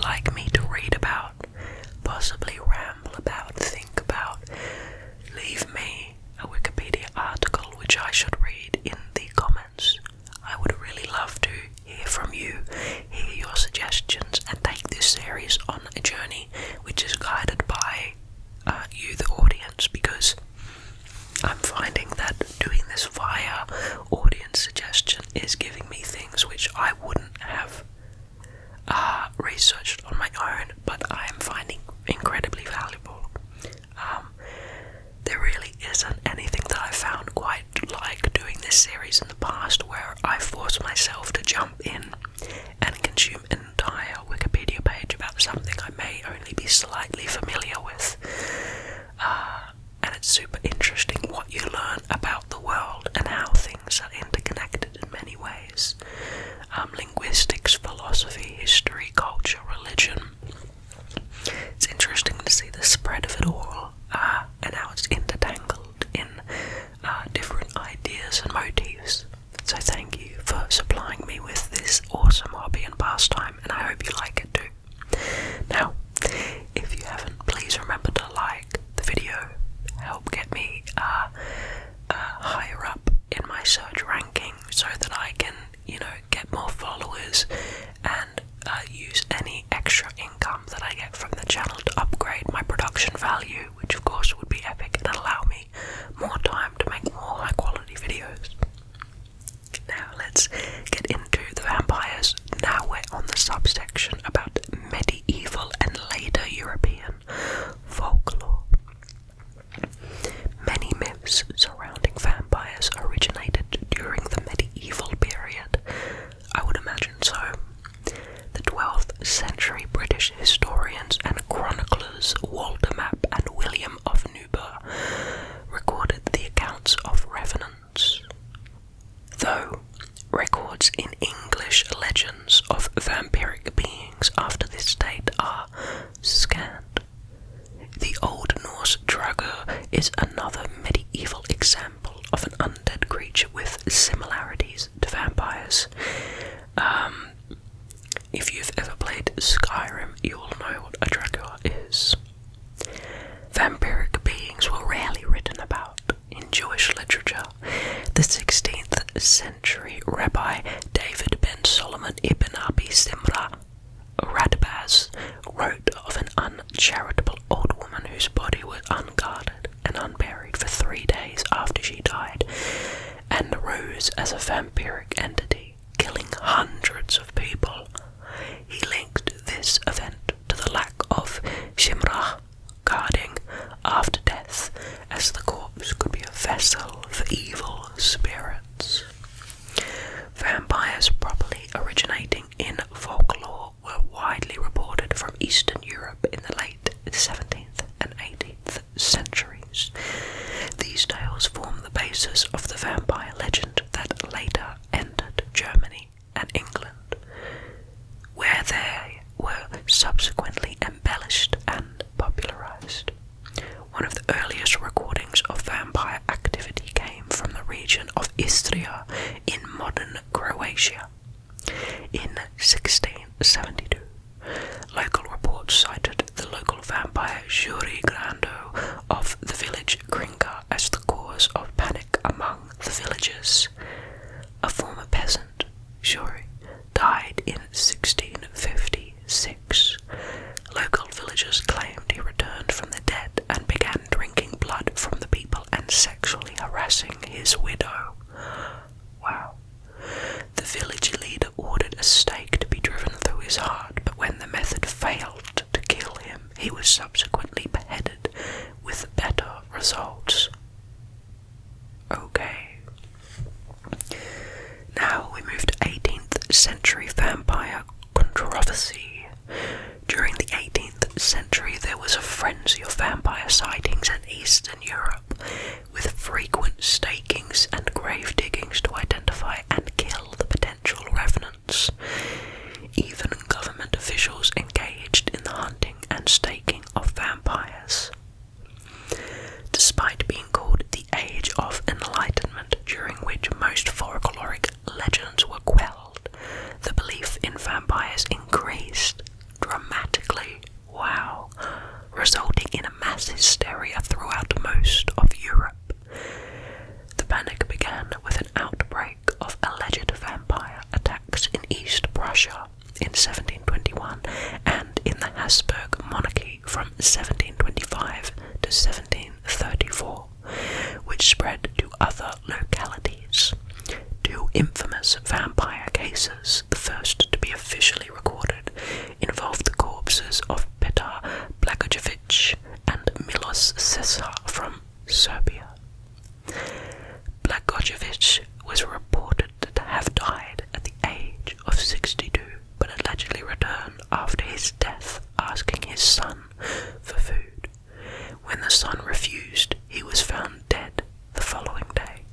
like me to read about, possibly ramble about, think about, leave me a Wikipedia article which I should read in the comments. I would really love to hear from you, hear your suggestions, and take this series on a journey which is guided by you, the audience, because I'm finding that doing this via audience suggestion is giving me things which I wouldn't have researched on my own, but I am finding incredibly valuable. There really isn't anything that I found quite like doing this series in the past, where I force myself to jump in and consume an entire Wikipedia page about something I may only be slightly familiar with. And it's super interesting what you learn about the world and how things are interconnected in many ways. Linguistics, philosophy, history, culture, religion. It's interesting to see the spread of it all, and how it's intertangled in different ideas and motifs. So thank you for supplying me with this awesome hobby and pastime, and I hope you like it too. Now, if you haven't, please remember to like the video, help get me higher up in my search ranking so that I can, get more followers and use any extra income that I get from the channel to upgrade my production value, which of course would be epic and allow me more time to make more high quality videos. Now let's get into the vampires. Now we're on the subsection about medieval and later European folklore. Many myths surrounding vampires originated during the medieval period. I would imagine so. The 12th century British historians and chroniclers Walter Map and William of Nuber recorded the accounts of revenants. Though records in English legends of vampiric beings after this date are scant. The Old Norse Draugr is another medieval example of an undead creature with similarities to vampires. If you've ever played Skyrim, you will know what a Draugr is. Vampiric beings were rarely written about in Jewish literature. The 16th century Rabbi David ben Solomon ibn Abi Simra Radbaz wrote of an uncharitable old woman whose body was unguarded and unburied for 3 days after she died, and arose as a vampiric entity, killing hundreds of people. He linked this event to the lack of Shimra guarding after death, as the corpse could be a vessel for evil spirits. Vampires properly originating in folklore were widely reported from Eastern Europe in the late 17th and 18th centuries. These tales form the basis of the vampire legend that later entered Germany and England, where they were subsequently embellished and popularized. One of the earliest recordings of vampire activity came from the region of Istria in modern Croatia. In 1672, local reports cited the local vampire Juri Grando of the village Krinka as the cause of panic among the villagers. A former peasant, Juri, died in 1656. Local villagers claimed he returned from the dead and began drinking blood from the people and sexually harassing his widow. Wow. The village leader ordered a stake to be driven through his heart, but when the method failed to kill him, he was subsequently beheaded with better results. Okay. Now we move to 18th century vampire controversy. During the 18th century, there was a frenzy of vampire sightings in Eastern Europe, with frequent stakings and grave diggings to identify and kill the potential revenants. Even government officials engaged in the hunting and staking of vampires. Despite being called the Age of Enlightenment, during which most folkloric legends were quelled, the belief in vampires increased dramatically 1725 to 1734, which spread to other localities. Two infamous vampire cases, the first to be officially recorded, involved the corpses of Petar Blagojevic and Milos Cesar from Serbia. Blagojevic was reported to have died at the age of 62, but allegedly returned after his death, asking his son for food. When the son refused, he was found dead the following day.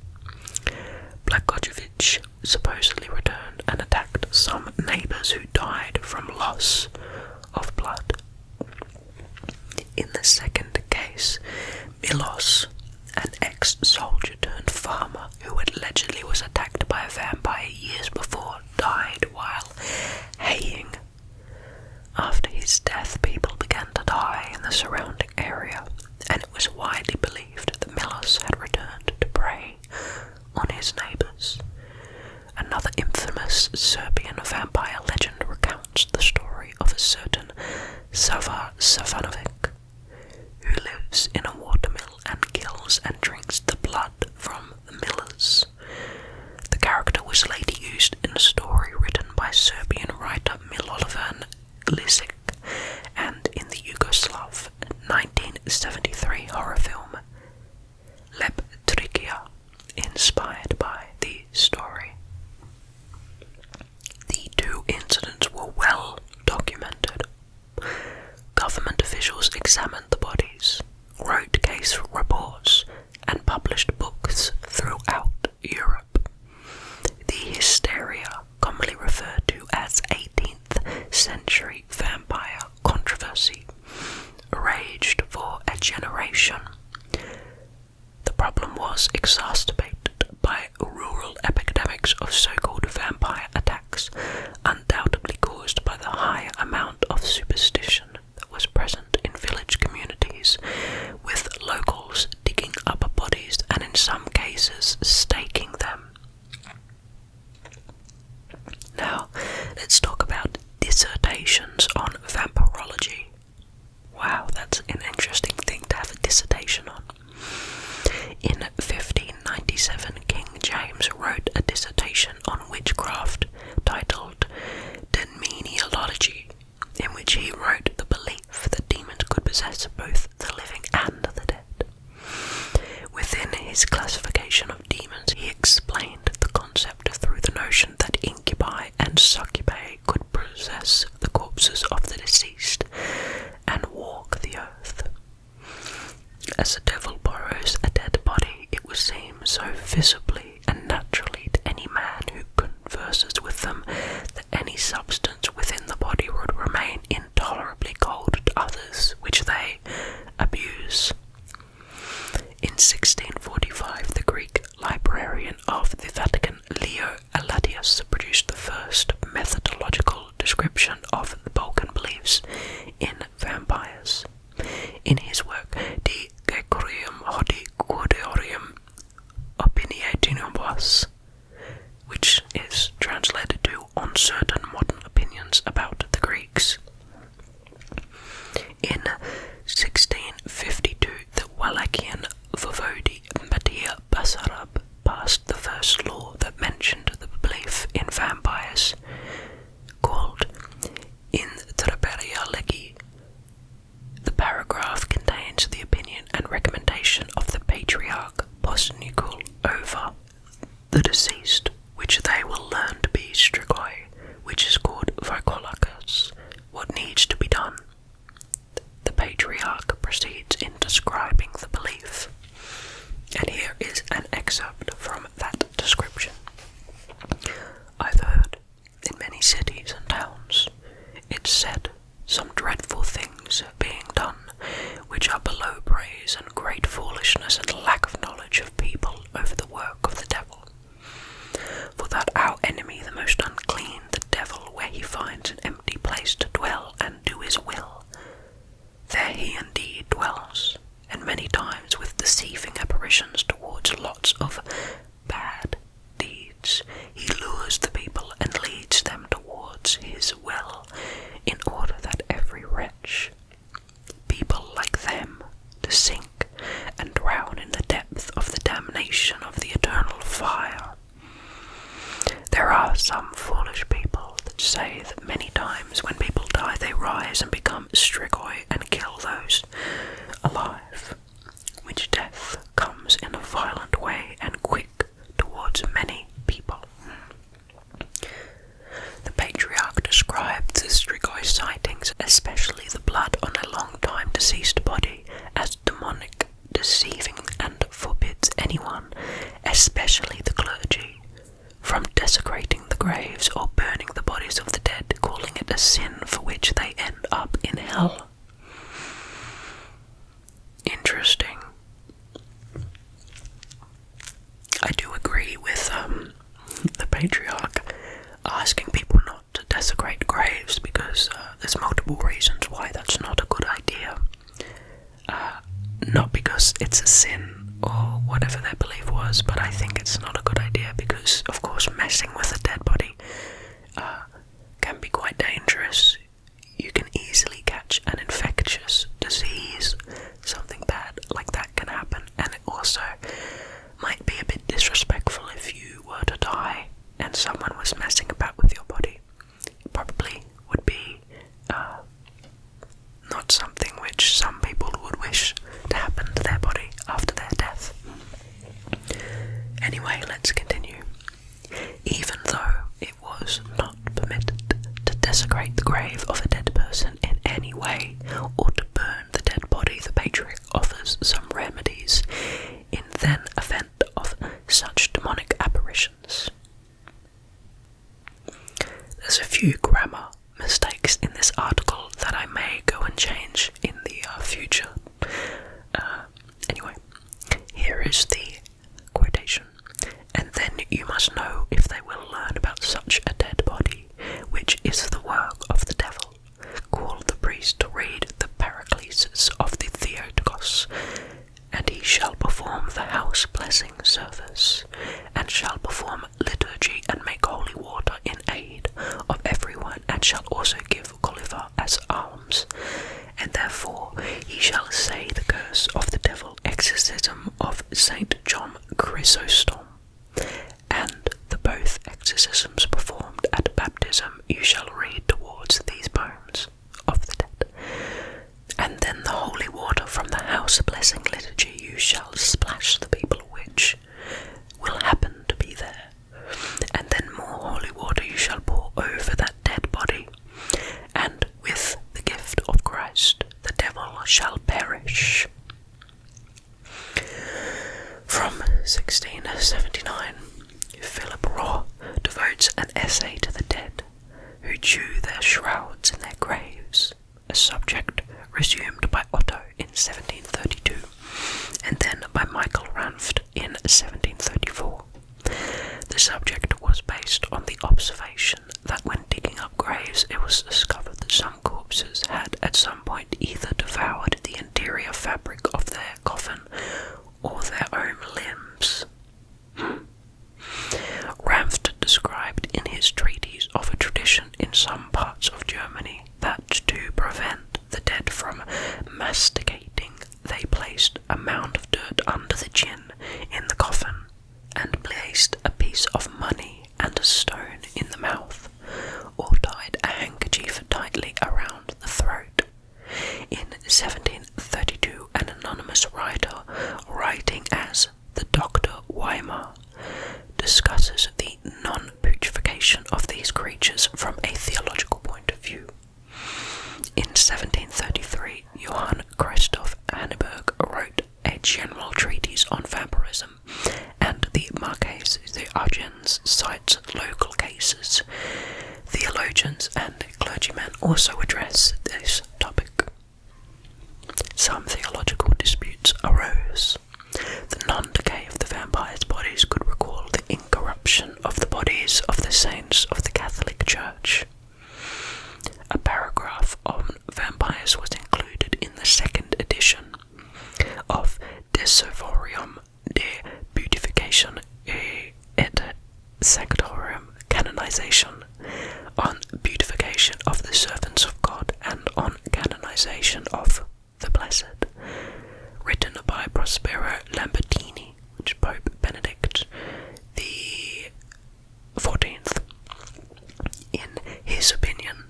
Blagojevic supposedly returned and attacked some neighbours who died from loss of blood. In the second case, Milos, an ex-soldier turned farmer who allegedly was attacked by a vampire years before, died while haying. After his death, people began to die in the surrounding area, and it was widely believed that Milos had returned to prey on his neighbours. Another infamous Serbian vampire legend recounts the story of a certain Sava Savanovic, who lives in a watermill and kills and drinks the blood from the millers. The character was later used in a story written by Serbian writer Milovan Lisic, and in the Yugoslav 1973 horror film Lep Trikia, inspired by the story. The two incidents were well documented. Government officials examined the bodies, wrote case reports, and published books throughout Europe. The hysteria, commonly referred to as 18th century vampire controversy, raged for a generation. The problem was exacerbated by rural epidemics of so-called vampire attacks, undoubtedly caused by the high amount of superstition that was present in village communities, with locals digging up bodies and in some cases staking them. Now, let's talk about dissertations on vampirology. Wow, that's an interesting thing to have a dissertation on. In 1597, King James wrote a dissertation on witchcraft titled Mythology, in which he wrote the belief that demons could possess both the living and the dead. Within his classification of demons, he explained the concept through the notion that incubi and succubi could possess the corpses of the deceased and walk the earth. As the devil borrows a dead body, it would seem so visibly and naturally to any man who converses with them that any substance within the body would remain intolerably cold to others, which they abuse. In 1645, the Greek librarian of the Vatican, Leo Allatius, produced the first methodological description of the Balkan beliefs in vampires. In his work, De Gregorium Hodi Cordorium Opiniationibus, which is translated to On Certain Modern Opinions About the Greeks. In 1652, the Wallachian Voivode Mattia Basarab passed the first law that mentioned the belief in vampires, called In Treperia Legi. The paragraph contains the rise and become strigoi and kill those alive, which death comes in a violent way and quick towards many people. The patriarch described the strigoi sightings, especially the blood on a long time deceased body, as demonic, deceiving, and forbids anyone, especially the clergy, from desecrating the graves or burning the bodies of the dead, calling it a sin for which they end up in hell. Interesting. I do agree with the patriarch asking people not to desecrate graves, because there's multiple reasons why that's not a good idea. Not because it's a sin or whatever their belief was, but I think it's not a good idea because, of course, messing with a dead body can be quite dangerous. You can easily catch an infectious disease. Something bad like that can happen, and it also might be a bit disrespectful if you were to die and someone was messing about with your body. It probably would be not something which some people would wish to happen to their body after their death. Anyway, let's continue. Even though it was not permitted to desecrate the grave of a dead person in any way, or to burn the dead body, the patriarch offers some remedies in the event of such demonic apparitions. There's a few grammar mistakes in this article that I may go and change in the future. Anyway, here is the quotation. And then you must know if they will learn about such a dead body, which is the work of the devil. Call the priest to read the Paraclesis of the Theotokos, and he shall perform the house blessing service, and shall perform liturgy and make holy water in aid of everyone, and shall also give Gulliver as alms. And therefore he shall say the curse of the devil, exorcism of Saint John Chrysostom, and the both exorcisms performed at baptism you shall read towards these bones of the dead. And then the holy water from the house blessing liturgy you shall splash the people which will happen to be there. And then more holy water you shall pour over that dead body, and with the gift of Christ the devil shall perish. From 1679, Philip Raw devotes an essay to the dead who chew their shrouds in their graves, a subject resumed by Otto in 1732, and then by Michael Ranft in 1734. The subject was based on the observation that when digging up graves it was discovered that some corpses had at some point either devoured the interior fabric of their coffin or their own limbs. Ranft described in his treatise of a tradition in some parts of Germany that to prevent the dead from masticating, they placed a mound of dirt under the chin in the coffin, and placed a piece of money and a stone in the mouth, or tied a handkerchief tightly around the throat. In 1732, an anonymous writer, writing as the Dr. Weimar, discusses the non-putrefaction of these creatures from a theological point of view. In 1733, Johann Christoph Hanneberg wrote a general treatise on vampirism, and the Marques de Argens cites local cases. Theologians and clergymen also address this topic. Some theological disputes arose. The non-decay of the vampires' bodies could recall the incorruption of the bodies of the saints of the Catholic Church. A paragraph on vampires was included in the second edition of Dissertations de Beatification et Sectorium Canonization, on beatification of the servants of God and on canonization of the blessed, written by Prospero Lambertini, which Pope Benedict the 14th. In his opinion,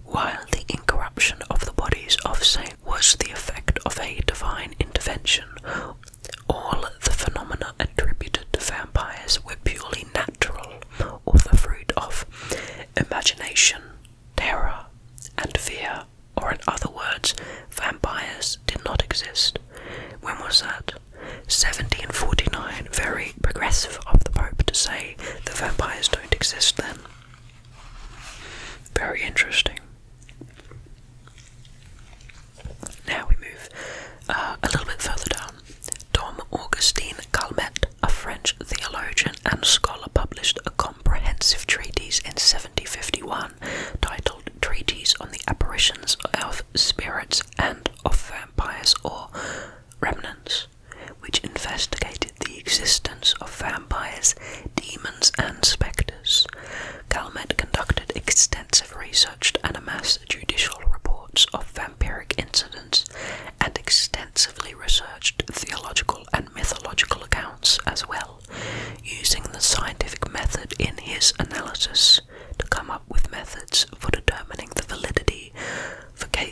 while the incorruption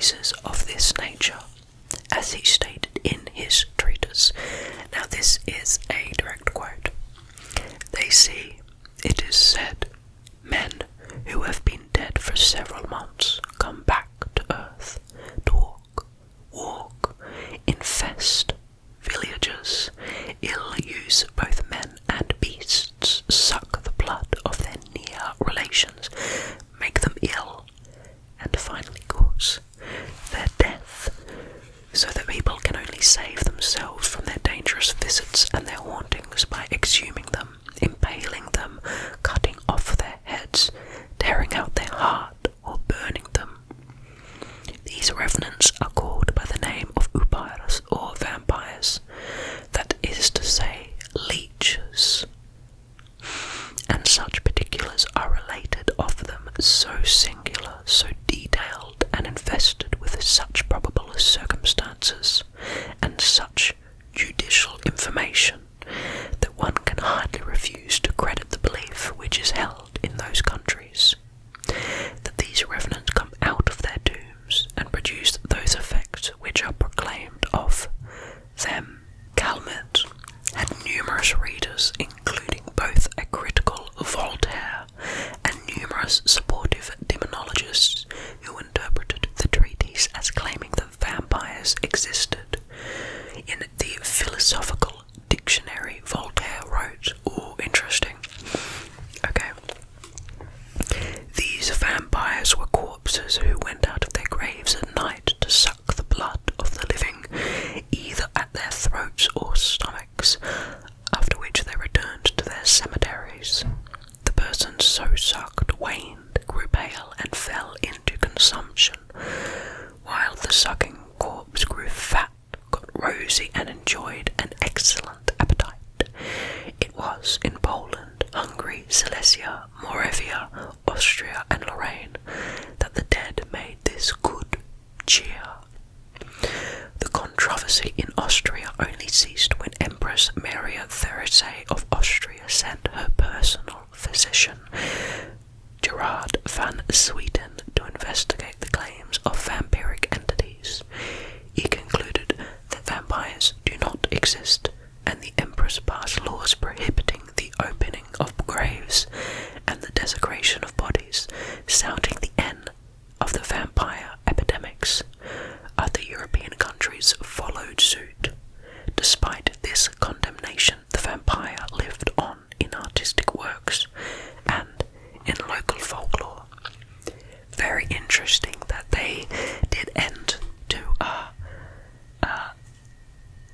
cases of this nature, as he stated in his treatise. Now this is a direct quote. They see, it is said, men who have been dead for several months come back to earth, talk, walk, infest villages, ill-use both men and beasts, suck the blood of their near relations, make them ill, and finally cause their death, so that people can only save themselves from their dangerous visits and their hauntings by exhuming them, impaling them, cutting off their heads, tearing out their heart, or burning them. These revenants are called by the name of upairas, or vampires, that is to say, leeches, and such particulars are related of them, so singular, so detailed, and invested with such probable circumstances, and such judicial information, that one can hardly refuse to credit the belief which is held in those countries, that these revenants come out of their tombs and produce those effects which are proclaimed of them. Calmet had numerous readers, including both a critical Voltaire and numerous supportive demonologists, who interpreted the treatise as claiming that vampires existed. In the philosophical dictionary Voltaire wrote, "Oh, interesting. Okay. These vampires were corpses who went out of their graves at night to suck the blood of the living, either at their throats or stomachs, after which they returned to their cemeteries. The persons so sucked waned, grew pale, and fell into consumption, while the sucking corpse grew fat, got rosy, and enjoyed an excellent appetite. It was in Poland, Hungary, Silesia, Moravia, Austria, and Lorraine that the dead made this good cheer. The controversy in Austria only ceased when Empress Maria Theresa of Austria sent her personal physician, Gerard van Swieten, to investigate the claims of vampiric entities. He concluded that vampires do not exist, and the Empress passed laws prohibiting the opening of graves and the desecration of bodies, sounding the end of the vampire epidemics. Other European countries followed suit. Despite this condemnation, the vampire lived on in artistic works and in local folklore. Very interesting that they did end to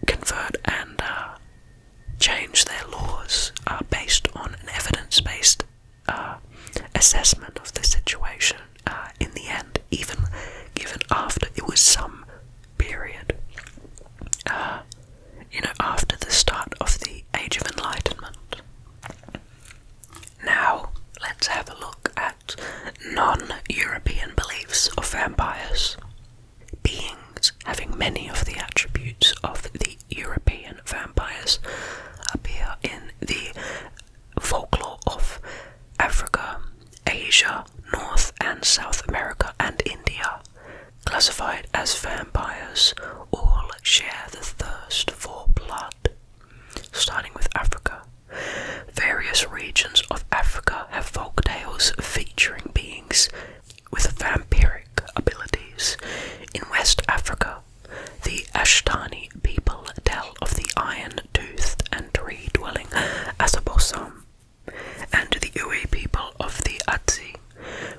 convert and change their laws based on an evidence-based assessment of the situation in the end, even given after it was some period, after the start of the Age of Enlightenment. Now, let's have a look at non-European beliefs of vampires. Beings having many of the attributes of the European vampires appear in the folklore of Africa, Asia, North and South America, and India. Classified as vampires, all share the thirst for blood. Starting with Africa, various regions of Africa have folk tales featuring beings with vampiric abilities. In West Africa, the Ashtani people tell of the iron-toothed and tree-dwelling Asabossam, and the Uwe people of the Atsi,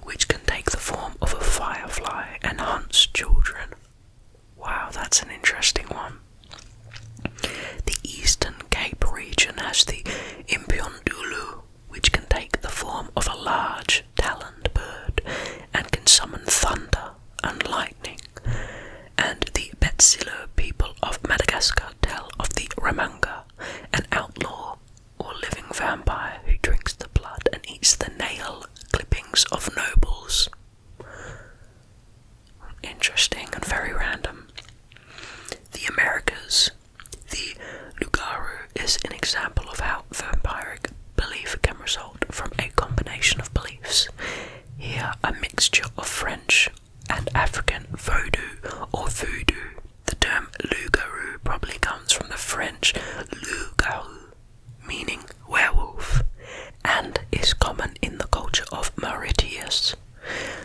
which can take the form of a firefly and hunts children. Wow, that's an interesting one. The Eastern Cape region has the Impiondulu, which can take the form of a large taloned bird and can summon thunder and lightning. And the Betsilo people of Madagascar tell of the Ramanga, an outlaw or living vampire who drinks the blood and eats the nail clippings of nobles. Interesting and very random. The Americas. The Lugaru is an example of how vampiric belief can result from a combination of beliefs. Here, a mixture of French and and African vodou or voodoo. The term loup-garou probably comes from the French loup-garou, meaning werewolf, and is common in the culture of Mauritius.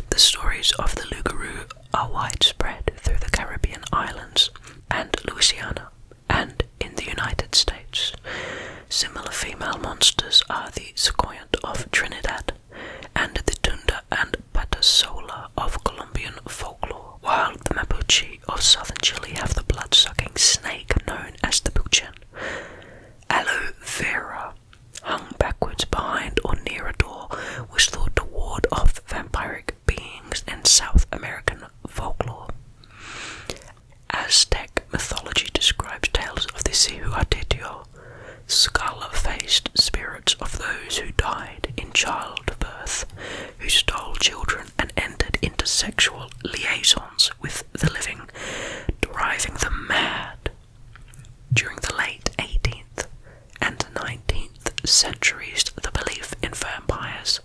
The stories of the loup-garou are widespread through the Caribbean islands and Louisiana, and in the United States. Similar female monsters are the Secoyant of Trinidad, and the Tunda and Patasola of Colombian folklore, while the Mapuche of southern Chile have the blood-sucking snake known as the puchen. Aloe vera, hung backwards behind or near a door, was thought to ward off vampiric beings in South American folklore. Aztec mythology describes tales of the Cihuateteo, scarlet-faced spirits of those who died in childbirth, who stole children and entered into sexual liaisons with the living, driving them mad. During the late 18th and 19th centuries, the belief in vampires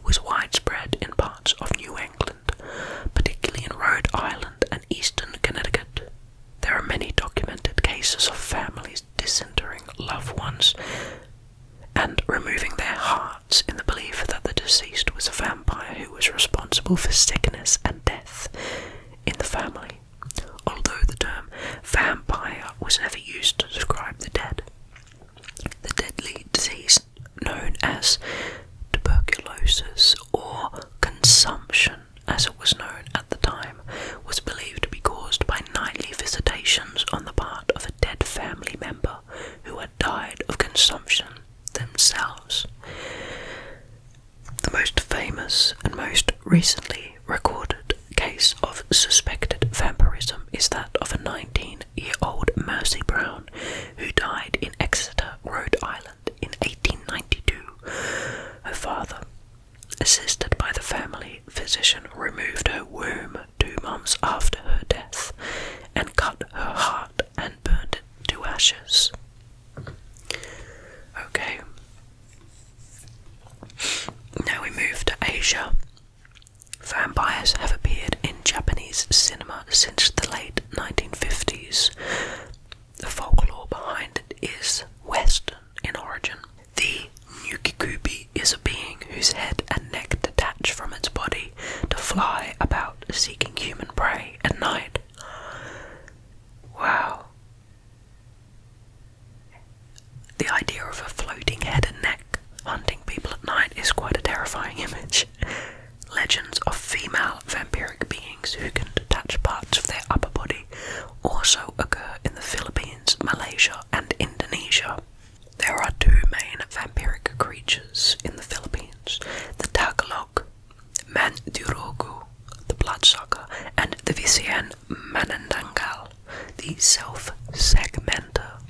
was widespread in parts of New England, particularly in Rhode Island and eastern Connecticut. There are many documented cases of families disinterring loved ones and removing their hearts in the belief that the deceased was a vampire who was responsible for sickness and death in the family, although the term vampire was never used to describe the dead. The deadly disease known as tuberculosis or consumption, as it was known at the time, was believed to be caused by nightly visitations on the part of a dead family member who had died of consumption themselves. The most famous and most recently recorded case of suspected vampirism is that of a 19-year-old Mercy Brown who died in Exeter, Rhode Island in 1892. Her father, assisted by the family physician, removed her womb 2 months after her death and cut her heart and burned it to ashes. Okay. Now we move to Asia. Vampires have appeared in Japanese cinema since the late 1950s. The folklore behind it is Western in origin. The Nukikubi is a being whose head and neck detach from its body to fly about seeking human prey at night. Wow. The idea of a floating head and neck hunting people at night is quite a terrifying image. Legends of female vampiric beings who can detach parts of their upper body also occur in the Philippines, Malaysia, and Indonesia. There are 2 main vampiric creatures in the Philippines: the Tagalog Mandurugu, the bloodsucker, and the Visayan Manananggal, the self-segmenter.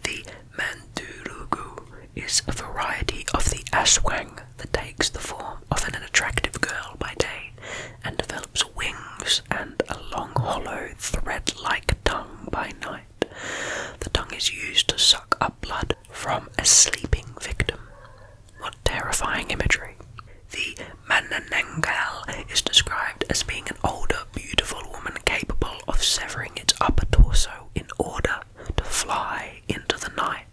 The Mandurugu is a variety of the aswang that takes the form of an attractive girl by day and develops wings and a long hollow thread-like tongue by night. The tongue is used to suck up blood from a sleeping victim. What terrifying imagery. The Manananggal is described as being an older, beautiful woman capable of severing its upper torso in order to fly into the night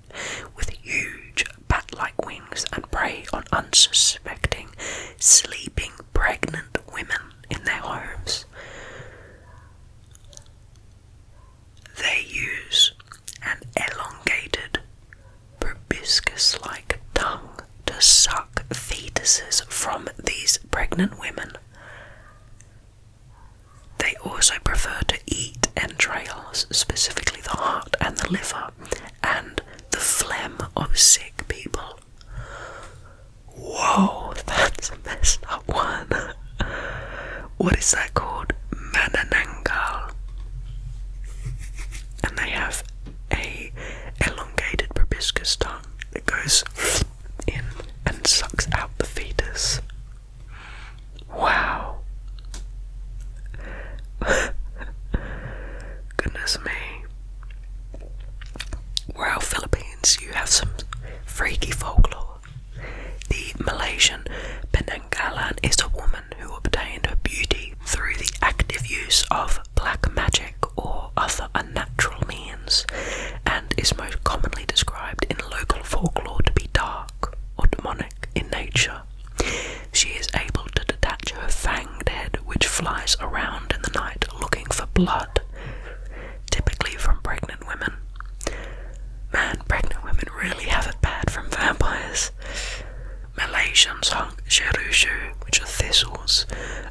with huge bat-like wings and prey on unsuspecting, sleeping, pregnant women in their homes. They use an elongated, proboscis-like tongue to suck fetuses from these pregnant women. They also prefer to eat entrails, specifically the heart and the liver, and the phlegm of sick people. Whoa, that's a messed up one. What is that called? Manananggal. And they have a elongated proboscis tongue that goes in and sucks out the fetus. Wow. Goodness me. Wow, Philippines, you have some freaky folklore. The Malaysian Penanggalan is a woman who obtained her beauty through the of black magic or other unnatural means, and is most commonly described in local folklore to be dark or demonic in nature. She is able to detach her fanged head, which flies around in the night looking for blood, typically from pregnant women. Man, pregnant women really have it bad from vampires. Malaysians hung sherushu, which are thistles,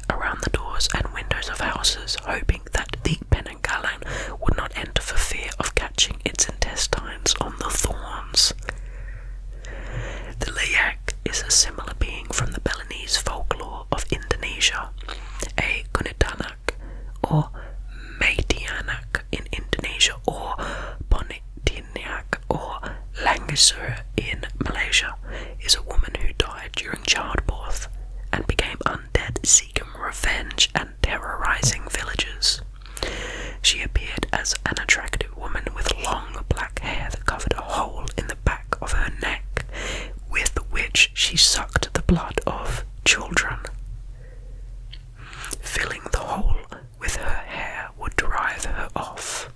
around the doors and windows of houses, hoping that the penanggalan would not enter for fear of catching its intestines on the thorns. The layak is a similar being from the Balinese folklore of Indonesia, a kunitanak or maitianak in Indonesia, or ponitianak or langisur in Malaysia, is a woman who died during childbirth and became undead, seeking revenge and terrorizing villagers. She appeared as an attractive woman with long black hair that covered a hole in the back of her neck, with which she sucked the blood of children. Filling the hole with her hair would drive her off.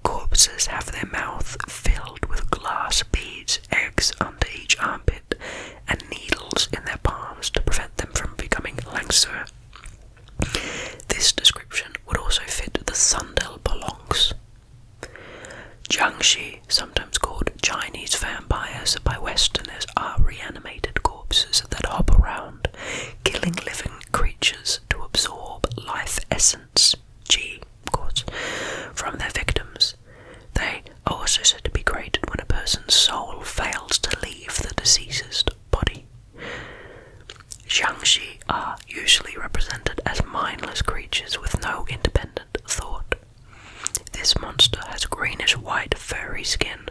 Corpses have their mouth filled with glass beads, eggs under each armpit, and needles in their palms to prevent them from becoming langsur. This description would also fit the Sundel Bolongs. Jiangshi, sometimes called Chinese vampires by Westerners, are reanimated corpses that hop around, killing living creatures to absorb life essence, qi, of course, from their victims. They are also said to be created when a person's soul fails to leave the deceased's body. Jiangshi are usually represented as mindless creatures with no independent thought. This monster has greenish-white furry skin,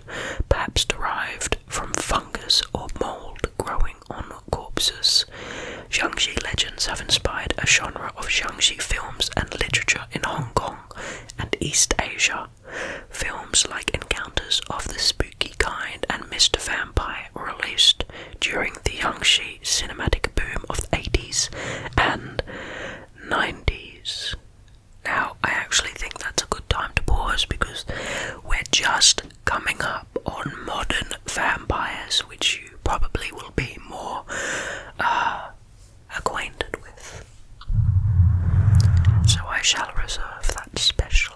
perhaps derived from fungus or mold growing on corpses. Jiangshi legends have inspired a genre of Jiangshi films and literature in Hong Kong and East Asia. Films like Encounters of the Spooky Kind and Mr. Vampire were released during the Jiangshi cinematic boom of the 80s and 90s. Now, I actually think that's a good time to pause because we're just coming up on modern vampires, which you probably will be more acquainted with. So I shall reserve that special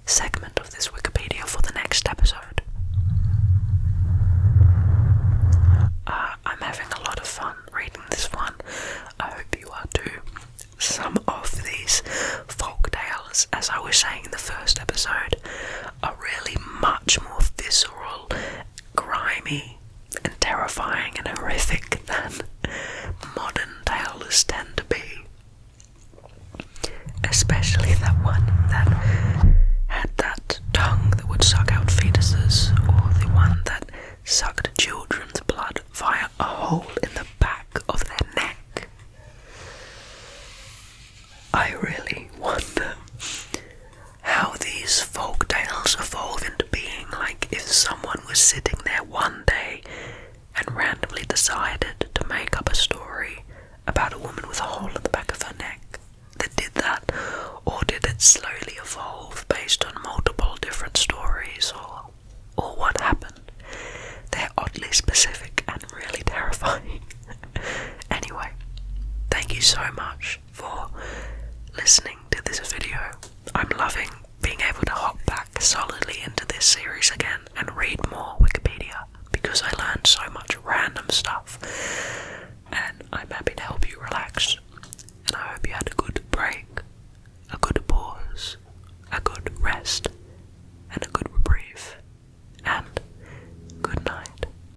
segment of this Wikipedia for the next episode. I'm having a lot of fun reading this one. I hope you are too. Some of these folk tales, as I was saying in the first episode, are really much more visceral, grimy, and terrifying and horrific than modern tales tend to be. Especially that one that had that tongue that would suck out fetuses, or the one that sucked children's blood via a hole in the back of their neck. I really wonder how these folk tales evolve into being. Like, if someone was sitting there one day and randomly decided to make up a story about a woman with a hole in the back of her neck that did that, or did it slowly evolve based on multiple different stories, or what happened? They're oddly specific and really terrifying. Anyway, thank you so much for listening